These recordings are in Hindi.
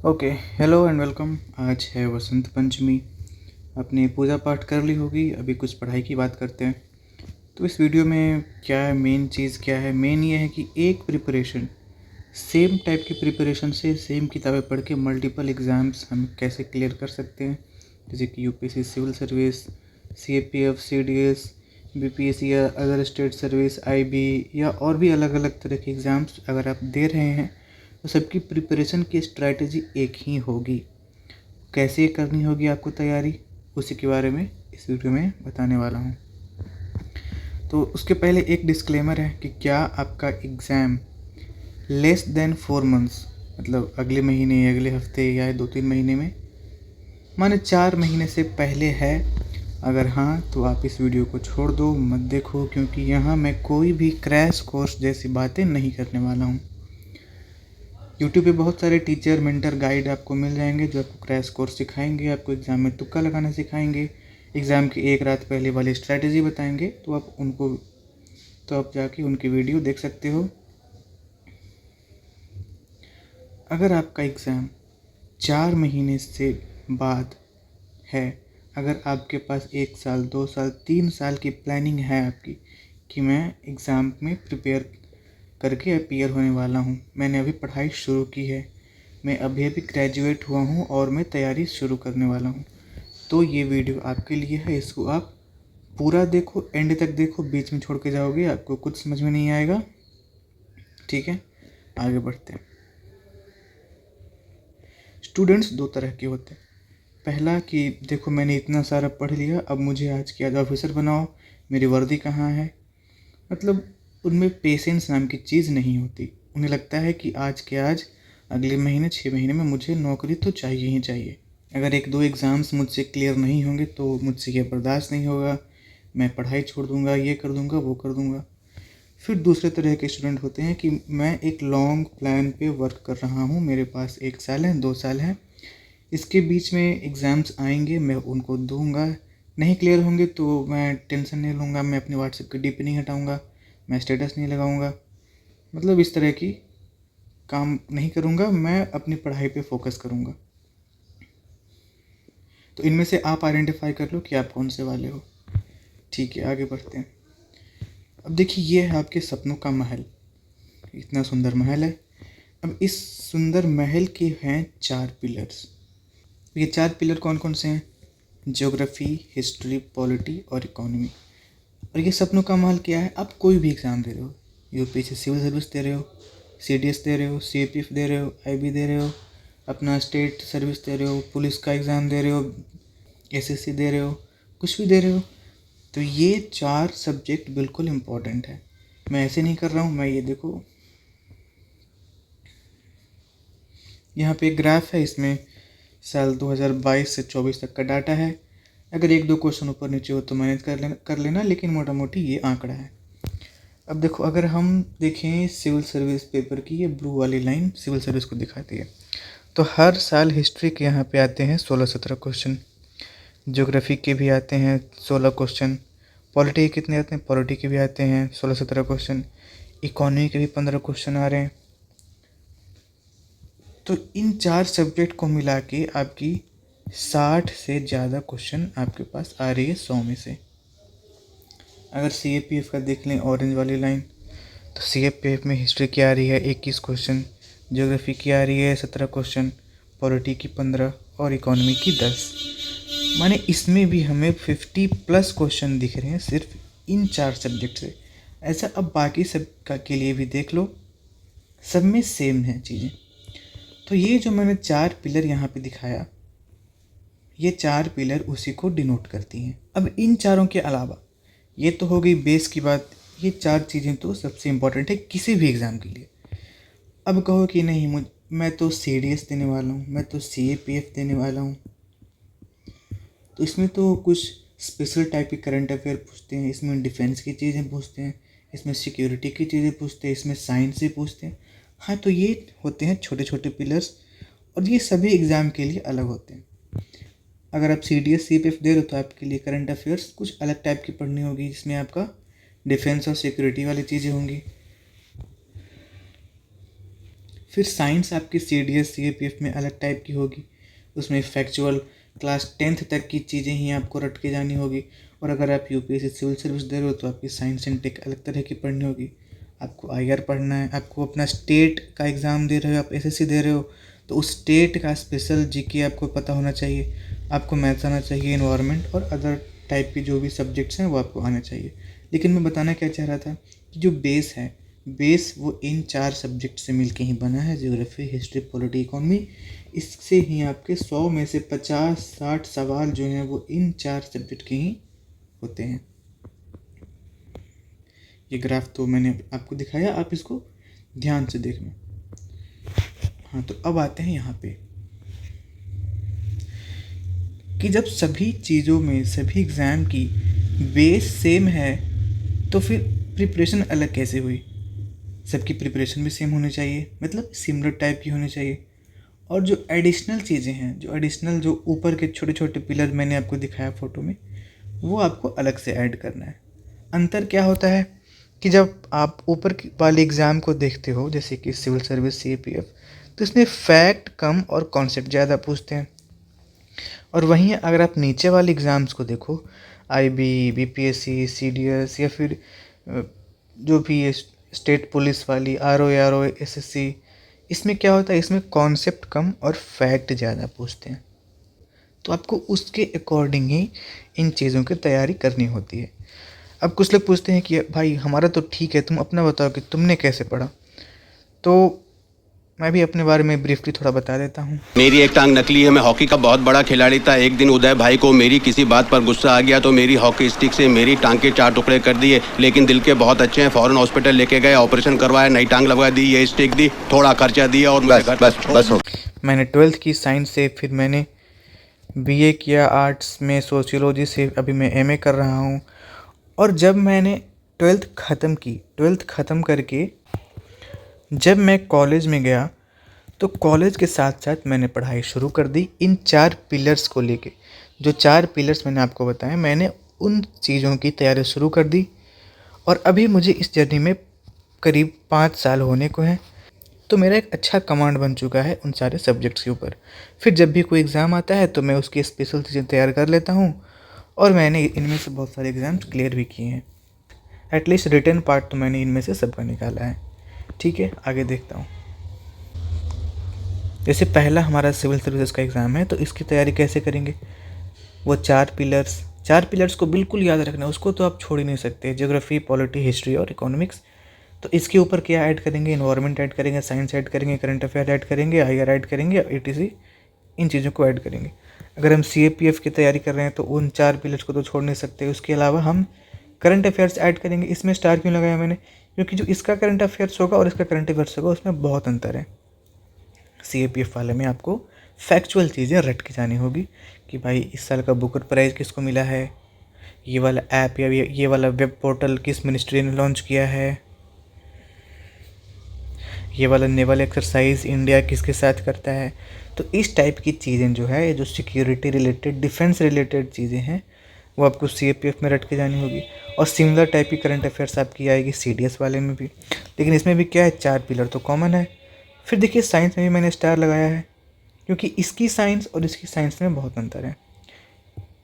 Okay, hello and welcome. आज है वसंत पंचमी। आपने पूजा पाठ कर ली होगी, अभी कुछ पढ़ाई की बात करते हैं। तो इस वीडियो में क्या है, मेन चीज़ क्या है, मेन ये है कि एक प्रिपरेशन, सेम टाइप की प्रिपरेशन से सेम किताबें पढ़ के मल्टीपल एग्ज़ाम्स हम कैसे क्लियर कर सकते हैं। जैसे कि UPSC civil service, CAPF, CDS, BPSC या अदर स्टेट सर्विस, आईबी या और भी अलग अलग तरह के एग्ज़ाम्स अगर आप दे रहे हैं तो सबकी प्रिपरेशन की स्ट्रैटेजी एक ही होगी। कैसे करनी होगी आपको तैयारी, उसी के बारे में इस वीडियो में बताने वाला हूँ। तो उसके पहले एक डिस्क्लेमर है कि क्या आपका एग्ज़ाम लेस देन 4 मंथ्स, मतलब अगले महीने, अगले हफ्ते या 2-3 महीने में, माने 4 महीने से पहले है। अगर हाँ तो आप इस वीडियो को छोड़ दो, मत देखो, क्योंकि यहाँ मैं कोई भी क्रैश कोर्स जैसी बातें नहीं करने वाला हूँ। यूट्यूब पे बहुत सारे टीचर, मेंटर, गाइड आपको मिल जाएंगे जो आपको क्रैश कोर्स सिखाएंगे, आपको एग्ज़ाम में तुक्का लगाना सिखाएंगे, एग्ज़ाम की एक रात पहले वाली स्ट्रैटेजी बताएंगे। तो आप जाके उनकी वीडियो देख सकते हो। अगर आपका एग्ज़ाम 4 महीने से बाद है, अगर आपके पास 1 साल, 2 साल, 3 साल की प्लानिंग है आपकी कि मैं एग्ज़ाम में प्रिपेयर करके अपीयर होने वाला हूँ, मैंने अभी पढ़ाई शुरू की है, मैं अभी अभी ग्रेजुएट हुआ हूँ और मैं तैयारी शुरू करने वाला हूँ, तो ये वीडियो आपके लिए है। इसको आप पूरा देखो, एंड तक देखो, बीच में छोड़ के जाओगे आपको कुछ समझ में नहीं आएगा। ठीक है, आगे बढ़ते हैं। स्टूडेंट्स दो तरह के होते हैं। पहला कि देखो मैंने इतना सारा पढ़ लिया, अब मुझे आज के आज ऑफिसर बनाओ, मेरी वर्दी कहाँ है। मतलब उनमें पेशेंस नाम की चीज़ नहीं होती। उन्हें लगता है कि आज के आज, अगले महीने, 6 महीने में मुझे नौकरी तो चाहिए ही चाहिए। अगर 1-2 एग्ज़ाम्स मुझसे क्लियर नहीं होंगे तो मुझसे ये बर्दाश्त नहीं होगा, मैं पढ़ाई छोड़ दूँगा, ये कर दूँगा, वो कर दूँगा। फिर दूसरे तरह के स्टूडेंट होते हैं कि मैं एक लॉन्ग प्लान पे वर्क कर रहा हूँ, मेरे पास 1 साल है, 2 साल है, इसके बीच में एग्ज़ाम्स आएंगे, मैं उनको दूंगा। नहीं क्लियर होंगे तो मैं टेंशन नहीं लूँगा, मैं अपनी व्हाट्सएप की डीपी नहीं हटाऊँगा, मैं स्टेटस नहीं लगाऊँगा। मतलब इस तरह की काम नहीं करूँगा, मैं अपनी पढ़ाई पे फोकस करूँगा। तो इनमें से आप आइडेंटिफाई कर लो कि आप कौन से वाले हो। ठीक है, आगे बढ़ते हैं। अब देखिए, ये है आपके सपनों का महल। इतना सुंदर महल है। अब इस सुंदर महल के हैं 4 पिलर्स। ये 4 पिलर कौन कौन से हैं? ज्योग्राफी, हिस्ट्री, पॉलिटी और इकोनॉमी। और ये सपनों का महल क्या है? आप कोई भी एग्ज़ाम दे रहे हो, यूपीएससी सिविल सर्विस दे रहे हो, सीडीएस दे रहे हो, सीपीएफ दे रहे हो, आईबी दे रहे हो, अपना स्टेट सर्विस दे रहे हो, पुलिस का एग्ज़ाम दे रहे हो, एसएससी दे रहे हो, कुछ भी दे रहे हो, तो ये 4 सब्जेक्ट बिल्कुल इम्पॉर्टेंट है। मैं ऐसे नहीं कर रहा हूँ, मैं ये देखो, यहाँ पे एक ग्राफ है, इसमें साल 2022 से 24 तक का डाटा है। अगर 1-2 क्वेश्चन ऊपर नीचे हो तो मैनेज कर लेना, लेकिन मोटा मोटी ये आंकड़ा है। अब देखो, अगर हम देखें सिविल सर्विस पेपर की, ये ब्लू वाली लाइन सिविल सर्विस को दिखाती है। तो हर साल हिस्ट्री के यहाँ पे आते हैं 16-17 क्वेश्चन, ज्योग्राफी के भी आते हैं 16 क्वेश्चन, पॉलिटी के कितने आते हैं? पॉलिटी के भी आते हैं 16-17 क्वेश्चन, इकोनॉमी के भी 15 क्वेश्चन आ रहे हैं। तो इन 4 सब्जेक्ट को मिला के आपकी 60 से ज़्यादा क्वेश्चन आपके पास आ रही है 100 में से। अगर सीएपीएफ का देख लें, ऑरेंज वाली लाइन, तो सीएपीएफ में हिस्ट्री की आ रही है 21 क्वेश्चन, ज्योग्राफी की आ रही है 17 क्वेश्चन, पॉलिटी की 15 और इकोनॉमी की 10। माने इसमें भी हमें 50+ क्वेश्चन दिख रहे हैं सिर्फ इन 4 सब्जेक्ट से। ऐसा अब बाकी सब का के लिए भी देख लो, सब में सेम है चीज़ें। तो ये जो मैंने 4 पिलर यहाँ पे दिखाया, ये 4 पिलर उसी को डिनोट करती हैं। अब इन चारों के अलावा, ये तो हो गई बेस की बात, ये 4 चीज़ें तो सबसे इम्पोर्टेंट है किसी भी एग्ज़ाम के लिए। अब कहो कि नहीं, मैं तो सीडीएस देने वाला हूँ, मैं तो सीएपीएफ देने वाला हूँ, तो इसमें तो कुछ स्पेशल टाइप के करंट अफेयर पूछते हैं, इसमें डिफेंस की चीज़ें पूछते हैं, इसमें सिक्योरिटी की चीज़ें पूछते हैं, इसमें साइंस से पूछते हैं। हाँ, तो ये होते हैं छोटे छोटे पिलर्स, और ये सभी एग्ज़ाम के लिए अलग होते हैं। अगर आप सीडीएस सीपीएफ दे रहे हो तो आपके लिए करंट अफेयर्स कुछ अलग टाइप की पढ़नी होगी, जिसमें आपका डिफेंस और सिक्योरिटी वाली चीज़ें होंगी। फिर साइंस आपकी CDS CAPF में अलग टाइप की होगी, उसमें फैक्चुअल क्लास 10th तक की चीज़ें ही आपको रट के जानी होगी। और अगर आप UPSC सिविल सर्विस दे रहे हो तो आपकी साइंस एंड टेक अलग तरह की पढ़नी होगी। आपको IR पढ़ना है, आपको अपना स्टेट का एग्ज़ाम दे रहे हो, आप SSC दे रहे हो तो उस स्टेट का स्पेशल GK आपको पता होना चाहिए। आपको मैथ्स आना चाहिए, इन्वायरमेंट और अदर टाइप की जो भी सब्जेक्ट्स हैं वो आपको आना चाहिए। लेकिन मैं बताना क्या चाह रहा था कि जो बेस है, बेस वो इन 4 सब्जेक्ट से मिलके ही बना है, ज्योग्राफी, हिस्ट्री, पॉलिटी, इकोनॉमी। इससे ही आपके 100 में से 50-60 सवाल जो हैं वो इन 4 सब्जेक्ट के ही होते हैं। ये ग्राफ तो मैंने आपको दिखाया, आप इसको ध्यान से देखना। हाँ, तो अब आते हैं यहाँ पे कि जब सभी चीज़ों में, सभी एग्ज़ाम की बेस सेम है तो फिर प्रिपरेशन अलग कैसे हुई। सबकी प्रिपरेशन भी सेम होनी चाहिए, मतलब सिमिलर टाइप की होनी चाहिए। और जो एडिशनल चीज़ें हैं, जो एडिशनल जो ऊपर के छोटे छोटे पिलर मैंने आपको दिखाया फ़ोटो में, वो आपको अलग से ऐड करना है। अंतर क्या होता है कि जब आप ऊपर वाले एग्ज़ाम को देखते हो, जैसे कि सिविल सर्विस CAPF, तो इसमें फैक्ट कम और कॉन्सेप्ट ज़्यादा पूछते हैं। और वहीं अगर आप नीचे वाले एग्ज़ाम्स को देखो, IB, BPSC, CDS या फिर जो भी ये स्टेट पुलिस वाली RO SSC, इसमें क्या होता है, इसमें कॉन्सेप्ट कम और फैक्ट ज़्यादा पूछते हैं। तो आपको उसके अकॉर्डिंग ही इन चीज़ों की तैयारी करनी होती है। अब कुछ लोग पूछते हैं कि भाई हमारा तो ठीक है, तुम अपना बताओ कि तुमने कैसे पढ़ा। तो मैं भी अपने बारे में ब्रीफली थोड़ा बता देता हूँ। मेरी एक टांग नकली है। मैं हॉकी का बहुत बड़ा खिलाड़ी था। एक दिन उदय भाई को मेरी किसी बात पर गुस्सा आ गया तो मेरी हॉकी स्टिक से मेरी टांग के 4 टुकड़े कर दिए। लेकिन दिल के बहुत अच्छे हैं, फौरन हॉस्पिटल लेके गए, ऑपरेशन करवाया, नई टांग लगवा दी, ये स्टिक दी, थोड़ा खर्चा दिया और बस हो। मैंने 12th की साइंस से, फिर मैंने BA किया आर्ट्स में सोशियोलॉजी से, अभी मैं MA कर रहा हूँ। और जब मैंने 12th ख़त्म की, 12th ख़त्म करके जब मैं कॉलेज में गया तो कॉलेज के साथ साथ मैंने पढ़ाई शुरू कर दी इन 4 पिलर्स को लेके। जो 4 पिलर्स मैंने आपको बताए, मैंने उन चीज़ों की तैयारी शुरू कर दी। और अभी मुझे इस जर्नी में करीब 5 साल होने को हैं। तो मेरा एक अच्छा कमांड बन चुका है उन सारे सब्जेक्ट्स के ऊपर। फिर जब भी कोई एग्ज़ाम आता है तो मैं उसकी स्पेशल चीज़ें तैयार कर लेता हूँ। और मैंने इनमें से बहुत सारे एग्ज़ाम्स क्लियर भी किए हैं। एटलीस्ट रिटन पार्ट तो मैंने इनमें से सबका निकाला है। ठीक है, आगे देखता हूँ। जैसे पहला हमारा सिविल सर्विसेज का एग्ज़ाम है, तो इसकी तैयारी कैसे करेंगे। वो 4 पिलर्स को बिल्कुल याद रखना, उसको तो आप छोड़ ही नहीं सकते। ज्योग्राफी, पॉलिटी, हिस्ट्री और इकोनॉमिक्स। तो इसके ऊपर क्या ऐड करेंगे, इन्वायरमेंट ऐड करेंगे, साइंस ऐड करेंगे, करंट अफेयर ऐड करेंगे, IR ऐड करेंगे, ETC, इन चीज़ों को ऐड करेंगे। अगर हम CAPF की तैयारी कर रहे हैं तो उन 4 पिलर्स को तो छोड़ नहीं सकते। उसके अलावा हम करंट अफेयर्स ऐड करेंगे। इसमें स्टार क्यों लगाया मैंने, क्योंकि जो इसका करंट अफेयर्स होगा और इसका करंट अफेयर्स होगा उसमें बहुत अंतर है। CAPF वाले में आपको फैक्चुअल चीज़ें रट के जानी होगी कि भाई इस साल का बुकर प्राइज़ किसको मिला है, ये वाला ऐप या ये वाला वेब पोर्टल किस मिनिस्ट्री ने लॉन्च किया है, ये वाला नेवल एक्सरसाइज इंडिया किसके साथ करता है। तो इस टाइप की चीज़ें जो है, जो सिक्योरिटी रिलेटेड, डिफेंस रिलेटेड चीज़ें हैं, वो आपको CAPF में रट के जानी होगी। और सिमिलर टाइप की करंट अफेयर्स आपकी आएगी CDS वाले में भी। लेकिन इसमें भी क्या है, 4 पिलर तो कॉमन है। फिर देखिए साइंस में भी मैंने स्टार लगाया है, क्योंकि इसकी साइंस और इसकी साइंस में बहुत अंतर है।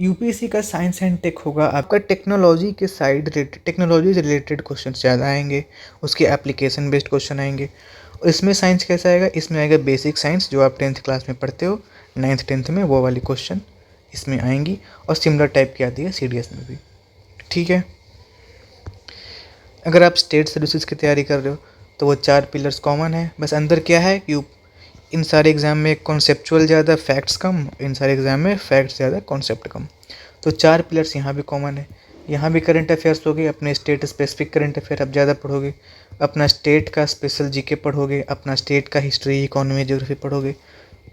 UPSC का साइंस एंड टेक होगा आपका टेक्नोलॉजी के साइड रिलेटेड, टेक्नोलॉजी से रिलेटेड क्वेश्चन ज़्यादा आएंगे, उसके एप्लीकेशन बेस्ड क्वेश्चन आएंगे। और इसमें साइंस कैसा आएगा, इसमें आएगा बेसिक साइंस जो आप 10th क्लास में पढ़ते हो, 9th 10th में, वो वाली क्वेश्चन इसमें आएंगी। और सिमिलर टाइप की आती है CDS में भी। ठीक है, अगर आप स्टेट सर्विसेज की तैयारी कर रहे हो तो वो 4 पिलर्स कॉमन है। बस अंदर क्या है कि इन सारे एग्ज़ाम में कॉन्सेप्चुअल ज़्यादा, फैक्ट्स कम। इन सारे एग्ज़ाम में फैक्ट्स ज़्यादा, कॉन्सेप्ट कम। तो 4 पिलर्स यहाँ भी कॉमन है। यहाँ भी करंट अफेयर्स हो गए, अपने स्टेट स्पेसिफिक करंट अफेयर आप ज़्यादा पढ़ोगे, अपना स्टेट का स्पेशल GK पढ़ोगे, अपना स्टेट का हिस्ट्री, इकोनॉमी, ज्योग्राफी पढ़ोगे।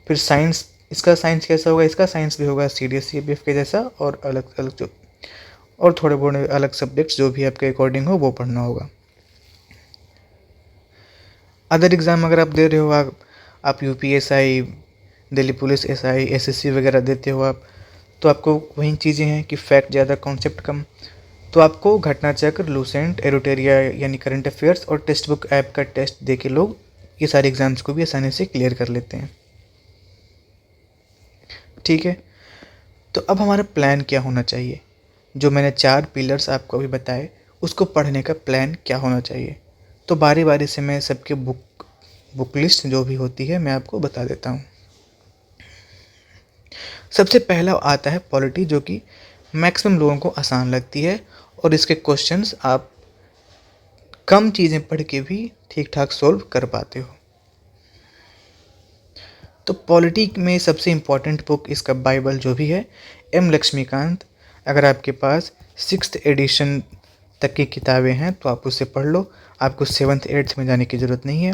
फिर साइंस, इसका साइंस कैसा होगा, इसका साइंस भी होगा CDS CAPF के जैसा, और अलग अलग जो और थोड़े बहुत अलग सब्जेक्ट्स जो भी आपके अकॉर्डिंग हो वो पढ़ना होगा। अदर एग्ज़ाम अगर आप दे रहे हो, आप UPSI, Delhi police SI, SSC वगैरह देते हो आप, तो आपको वही चीज़ें हैं कि फैक्ट ज़्यादा, कॉन्सेप्ट कम। तो आपको घटना चक्र, लूसेंट, एरोटेरिया यानी करंट अफेयर्स और टेक्स्ट बुक ऐप का टेस्ट दे के लोग ये सारे एग्ज़ाम्स को भी आसानी से क्लियर कर लेते हैं। ठीक है, तो अब हमारा प्लान क्या होना चाहिए? जो मैंने 4 पिलर्स आपको अभी बताए, उसको पढ़ने का प्लान क्या होना चाहिए? तो बारी बारी से मैं सबके बुक लिस्ट जो भी होती है मैं आपको बता देता हूँ। सबसे पहला आता है पॉलिटी, जो कि मैक्सिमम लोगों को आसान लगती है और इसके क्वेश्चंस आप कम चीज़ें पढ़ के भी ठीक ठाक सोल्व कर पाते हो। तो पॉलिटी में सबसे इम्पॉर्टेंट बुक इसका बाइबल जो भी है, एम लक्ष्मीकांत। अगर आपके पास 6th एडिशन तक की किताबें हैं तो आप उससे पढ़ लो, आपको 7th 8th में जाने की ज़रूरत नहीं है।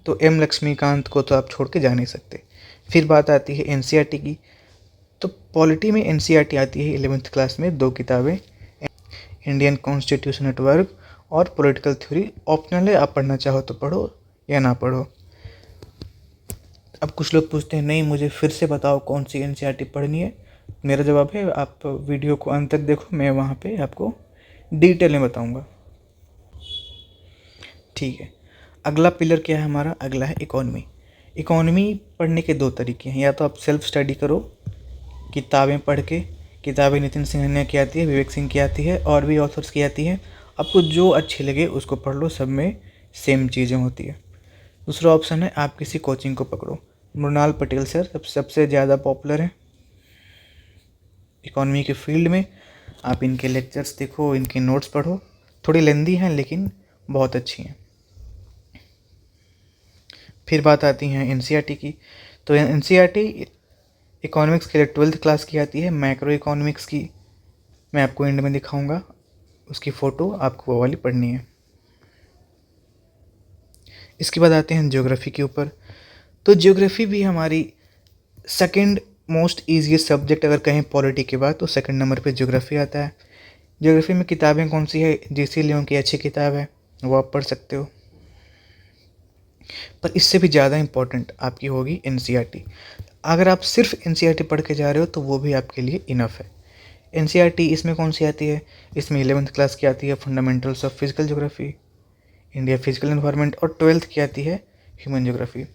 तो एम लक्ष्मीकांत को तो आप छोड़ के जा नहीं सकते। फिर बात आती है एनसीईआरटी की। तो पॉलिटी में एनसीईआरटी आती है 11th क्लास में 2 किताबें, इंडियन कॉन्स्टिट्यूशन एट वर्क और पॉलिटिकल थ्योरी। ऑप्शनल है, आप पढ़ना चाहो तो पढ़ो या ना पढ़ो। अब कुछ लोग पूछते हैं नहीं मुझे फिर से बताओ कौन सी एनसीईआरटी पढ़नी है। मेरा जवाब है आप वीडियो को अंत तक देखो, मैं वहाँ पे आपको डिटेल में बताऊँगा। ठीक है, अगला पिलर क्या है हमारा? अगला है इकोनॉमी। इकोनॉमी पढ़ने के 2 तरीके हैं, या तो आप सेल्फ स्टडी करो किताबें पढ़ के। किताबें नितिन सिंघानिया की आती है, विवेक सिंह की आती है और भी ऑथर्स की आती है। आपको जो अच्छी लगे उसको पढ़ लो, सब में सेम चीज़ें होती है। दूसरा ऑप्शन है आप किसी कोचिंग को पकड़ो। मृणाल पटेल सर सबसे ज़्यादा पॉपुलर है इकोनॉमी के फील्ड में। आप इनके लेक्चर्स देखो, इनके नोट्स पढ़ो, थोड़ी लेंदी हैं लेकिन बहुत अच्छी हैं। फिर बात आती है एनसीईआरटी की। तो एनसीईआरटी इकोनॉमिक्स के लिए 12th क्लास की आती है। मैक्रो इकोनॉमिक्स की मैं आपको एंड में दिखाऊंगा, उसकी फ़ोटो आपको वो वाली पढ़नी है। इसके बाद आते हैं ज्योग्राफी के ऊपर। तो ज्योग्राफी भी हमारी सेकंड मोस्ट ईजीएस्ट सब्जेक्ट अगर कहें पॉलिटी के बाद, तो सेकंड नंबर पे ज्योग्राफी आता है। ज्योग्राफी में किताबें कौन सी है? जेसी लियोन की अच्छी किताब है, वो आप पढ़ सकते हो। पर इससे भी ज़्यादा इम्पोर्टेंट आपकी होगी एनसीईआरटी। अगर आप सिर्फ एनसीईआरटी पढ़ के जा रहे हो तो वो भी आपके लिए इनफ है। एनसीईआरटी इसमें कौन सी आती है? इसमें 11th क्लास की आती है fundamentals of physical geography, India physical environment, और 12th की आती है ह्यूमन ज्योग्राफी।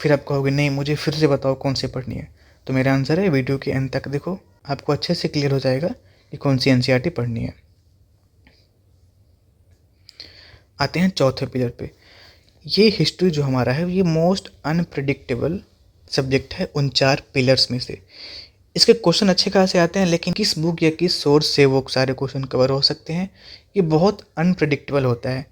फिर आप कहोगे नहीं मुझे फिर से बताओ कौन सी पढ़नी है, तो मेरा आंसर है वीडियो के अंत तक देखो, आपको अच्छे से क्लियर हो जाएगा कि कौन सी एनसीईआरटी पढ़नी है। आते हैं चौथे पिलर पे। ये हिस्ट्री जो हमारा है ये मोस्ट अनप्रिडिक्टेबल सब्जेक्ट है उन 4 पिलर्स में से। इसके क्वेश्चन अच्छे खासे आते हैं, लेकिन किस बुक या किस सोर्स से वो सारे क्वेश्चन कवर हो सकते हैं ये बहुत अनप्रिडिक्टेबल होता है।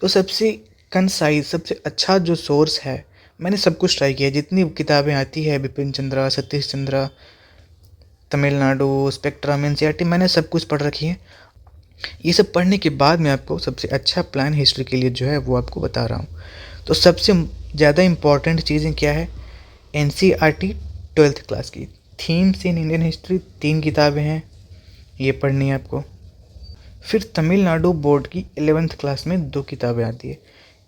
तो सबसे कंसाइज, सबसे अच्छा जो सोर्स है, मैंने सब कुछ ट्राई किया, जितनी किताबें आती है बिपिन चंद्रा, सतीश चंद्रा, तमिलनाडु, स्पेक्ट्रम, एनसीईआरटी, मैंने सब कुछ पढ़ रखी है। ये सब पढ़ने के बाद मैं आपको सबसे अच्छा प्लान हिस्ट्री के लिए जो है वो आपको बता रहा हूँ। तो सबसे ज़्यादा इम्पॉर्टेंट चीज़ें क्या है? एनसीईआरटी 12th क्लास की थीम्स इन इंडियन हिस्ट्री 3 किताबें हैं, ये पढ़नी है आपको। फिर तमिलनाडु बोर्ड की 11th क्लास में 2 किताबें आती है,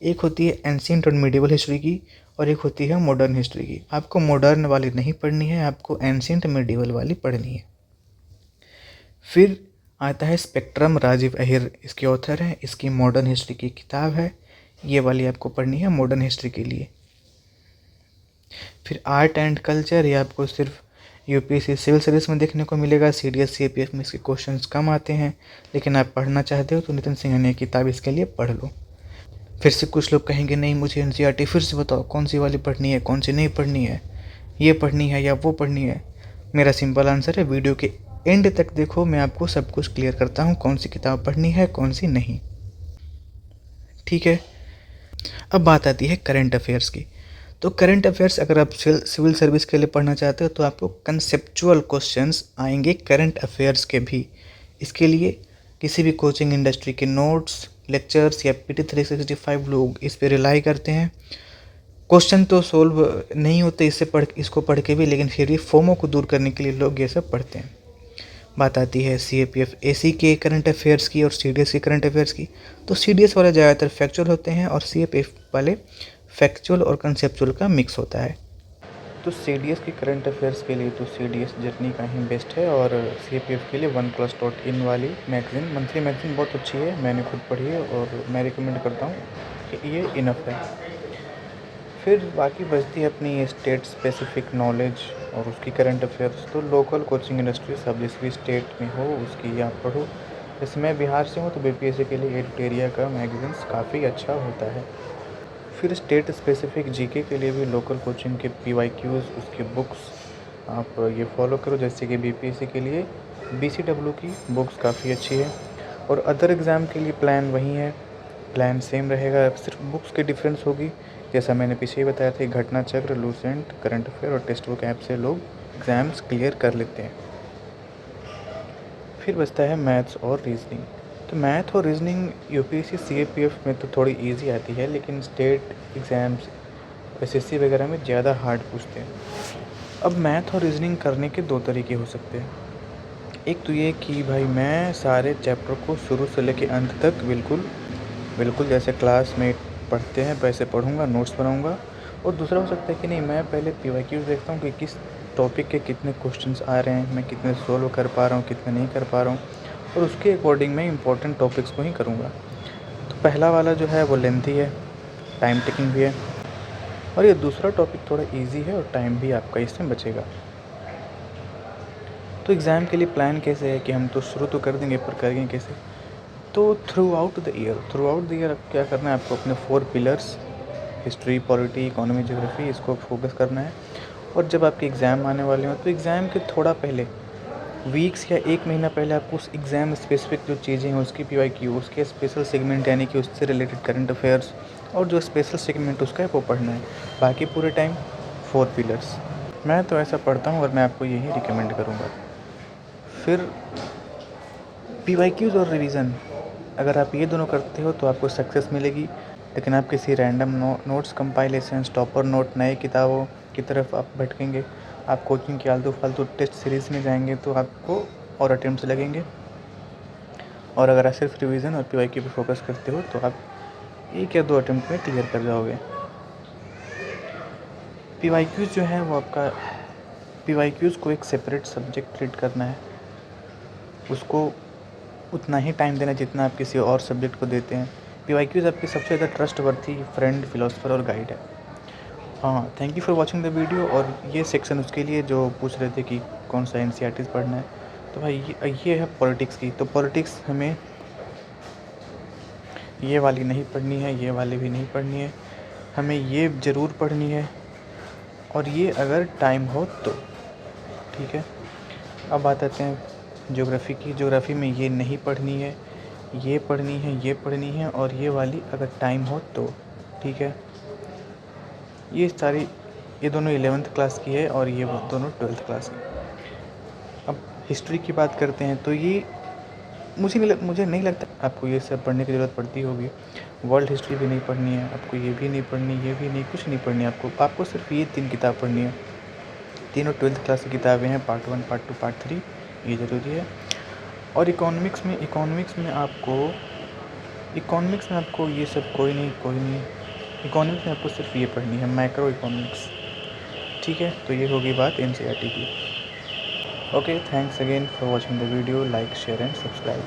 एक होती है एंशिएंट और मिडिवल हिस्ट्री की और एक होती है मॉडर्न हिस्ट्री की। आपको मॉडर्न वाली नहीं पढ़नी है, आपको एंशिएंट मिडिवल वाली पढ़नी है। फिर आता है स्पेक्ट्रम, राजीव अहिर इसके ऑथर हैं, इसकी मॉडर्न हिस्ट्री की किताब है, ये वाली आपको पढ़नी है मॉडर्न हिस्ट्री के लिए। फिर आर्ट एंड कल्चर, ये आपको सिर्फ यूपीएससी सिविल सर्विस में देखने को मिलेगा, सीडीएस सीपीएफ में इसके क्वेश्चंस कम आते हैं, लेकिन आप पढ़ना चाहते हो तो नितिन सिंघानिया की किताब इसके लिए पढ़ लो। फिर से कुछ लोग कहेंगे नहीं मुझे एनसीईआरटी फिर से बताओ कौन सी वाली पढ़नी है, कौन सी नहीं पढ़नी है, ये पढ़नी है या वो पढ़नी है। मेरा सिंपल आंसर है वीडियो के एंड तक देखो, मैं आपको सब कुछ क्लियर करता हूँ कौन सी किताब पढ़नी है कौन सी नहीं। ठीक है, अब बात आती है करंट अफेयर्स की। तो करंट अफेयर्स अगर आप सिविल सर्विस के लिए पढ़ना चाहते हो तो आपको कंसेप्चुअल क्वेश्चंस आएंगे करंट अफेयर्स के भी। इसके लिए किसी भी कोचिंग इंडस्ट्री के नोट्स, लेक्चर्स या PT 365 लोग इस पे रिलाई करते हैं। क्वेश्चन तो सोल्व नहीं होते इसको पढ़ के भी, लेकिन फिर भी फोमो को दूर करने के लिए लोग ये सब पढ़ते हैं। बात आती है CAPF AC के करंट अफेयर्स की और CDS के करंट अफेयर्स की। तो CDS वाले ज़्यादातर फैक्चुअल होते हैं और CAPF वाले फैक्चुअल और कंसेप्चुअल का मिक्स होता है। तो CDS के करंट अफेयर्स के लिए तो CDS जर्नी का ही बेस्ट है, और CAPF के लिए OnePlus.in वाली मैगज़ीन, मंथली मैगज़ीन बहुत अच्छी है, मैंने खुद पढ़ी है और मैं रिकमेंड करता हूँ कि ये इनफ है। फिर बाकी बचती है अपनी स्टेट स्पेसिफिक नॉलेज और उसकी करंट अफेयर्स। तो लोकल कोचिंग इंडस्ट्री सब जिस भी स्टेट में हो उसकी आप पढ़ो। जैसे मैं बिहार से हूँ तो BPSC के लिए एडिटेरिया का मैगज़ीन्स काफ़ी अच्छा होता है। फिर स्टेट स्पेसिफिक जीके के लिए भी लोकल कोचिंग के PYQs, उसकी बुक्स आप ये फॉलो करो। जैसे कि BPSC के लिए BCW की बुक्स काफ़ी अच्छी है, और अदर एग्ज़ाम के लिए प्लान वही है, प्लान सेम रहेगा, सिर्फ बुक्स की डिफरेंस होगी। जैसा मैंने पीछे ही बताया था, घटना चक्र, लूसेंट, करंट अफेयर और टेक्स्ट बुक ऐप से लोग एग्ज़ाम्स क्लियर कर लेते हैं। फिर बचता है मैथ्स और रीजनिंग। तो मैथ और रीजनिंग UPSC CAPF में तो थोड़ी इजी आती है, लेकिन स्टेट एग्ज़ाम्स SSC वगैरह में ज़्यादा हार्ड पूछते हैं। अब मैथ और रीजनिंग करने के दो तरीके हो सकते हैं। एक तो ये कि भाई मैं सारे चैप्टर को शुरू से लेके अंत तक बिल्कुल जैसे क्लास में पढ़ते हैं वैसे पढ़ूँगा, नोट्स बनाऊँगा। और दूसरा हो सकता है कि नहीं, मैं पहले PYQs देखता हूँ कि किस टॉपिक के कितने क्वेश्चंस आ रहे हैं, मैं कितने सोल्व कर पा रहा हूँ, कितने नहीं कर पा रहा हूँ, और उसके अकॉर्डिंग मैं इंपॉर्टेंट टॉपिक्स को ही करूँगा। तो पहला वाला जो है वो लेंथी है, टाइम टेकिंग भी है, और ये दूसरा टॉपिक थोड़ा ईजी है और टाइम भी आपका इसमें बचेगा। तो एग्ज़ाम के लिए प्लान कैसे है कि हम तो शुरू तो कर देंगे, पर करेंगे कैसे? तो थ्रू आउट द ईयर क्या करना है आपको, अपने 4 pillars history, polity, economy, geography, इसको फोकस करना है। और जब आपके एग्ज़ाम आने वाले हों तो एग्ज़ाम के थोड़ा पहले, वीक्स या 1 महीना पहले आपको उस एग्ज़ाम स्पेसिफिक जो चीज़ें हैं उसकी PYQ, उसके स्पेशल सेगमेंट यानी कि उससे रिलेटेड करंट अफेयर्स और जो स्पेशल सेगमेंट उसका है वो पढ़ना है। बाकी पूरे टाइम 4 पिलर्स। मैं तो ऐसा पढ़ता हूँ और मैं आपको यही रिकमेंड करूँगा। फिर PYQs और रिवीजन, अगर आप ये दोनों करते हो तो आपको सक्सेस मिलेगी। लेकिन आप किसी random notes compilation, topper note, नए किताबों की तरफ आप भटकेंगे, आप कोचिंग की आलतू फालतू टेस्ट सीरीज़ में जाएंगे तो आपको और अटेम्प्ट्स लगेंगे। और अगर आप सिर्फ रिवीजन और PYQ पे फोकस करते हो तो आप 1 या 2 अटेम्प्ट में क्लियर कर जाओगे। PYQs जो है वो आपका, PYQs को एक सेपरेट सब्जेक्ट ट्रीट करना है, उसको उतना ही टाइम देना जितना आप किसी और सब्जेक्ट को देते हैं। PYQs आपकी सबसे ज़्यादा ट्रस्टवर्थी फ्रेंड, फिलोसोफर और गाइड है। हाँ, thank you for watching the video. और ये सेक्शन उसके लिए जो पूछ रहे थे कि कौन सा NCERTs पढ़ना है, तो भाई ये है पॉलिटिक्स की। तो पॉलिटिक्स हमें ये वाली नहीं पढ़नी है, ये वाली भी नहीं पढ़नी है, हमें ये ज़रूर पढ़नी है, और ये अगर टाइम हो तो ठीक है। अब बात आते हैं ज्योग्राफी की। ज्योग्राफी में ये नहीं पढ़नी है, ये पढ़नी है, ये पढ़नी है, और ये वाली अगर टाइम हो तो ठीक है। ये दोनों 11th क्लास की है और ये दोनों 12th क्लास की। अब हिस्ट्री की बात करते हैं तो ये मुझे नहीं लगता आपको ये सब पढ़ने की ज़रूरत पड़ती होगी। वर्ल्ड हिस्ट्री भी नहीं पढ़नी है आपको, ये भी नहीं पढ़नी, ये भी नहीं, कुछ नहीं पढ़नी है आपको सिर्फ ये 3 किताब पढ़नी है। तीनों 12th क्लास की किताबें हैं, पार्ट 1, पार्ट 2, पार्ट 3, ये ज़रूरी है। और इकोनॉमिक्स में आपको ये सब कोई नहीं। इकोनॉमिक्स में आपको सिर्फ ये पढ़नी है, मैक्रो इकोनॉमिक्स, ठीक है। तो ये होगी बात NCERT की। Okay, thanks again for watching the video. Like, share and subscribe.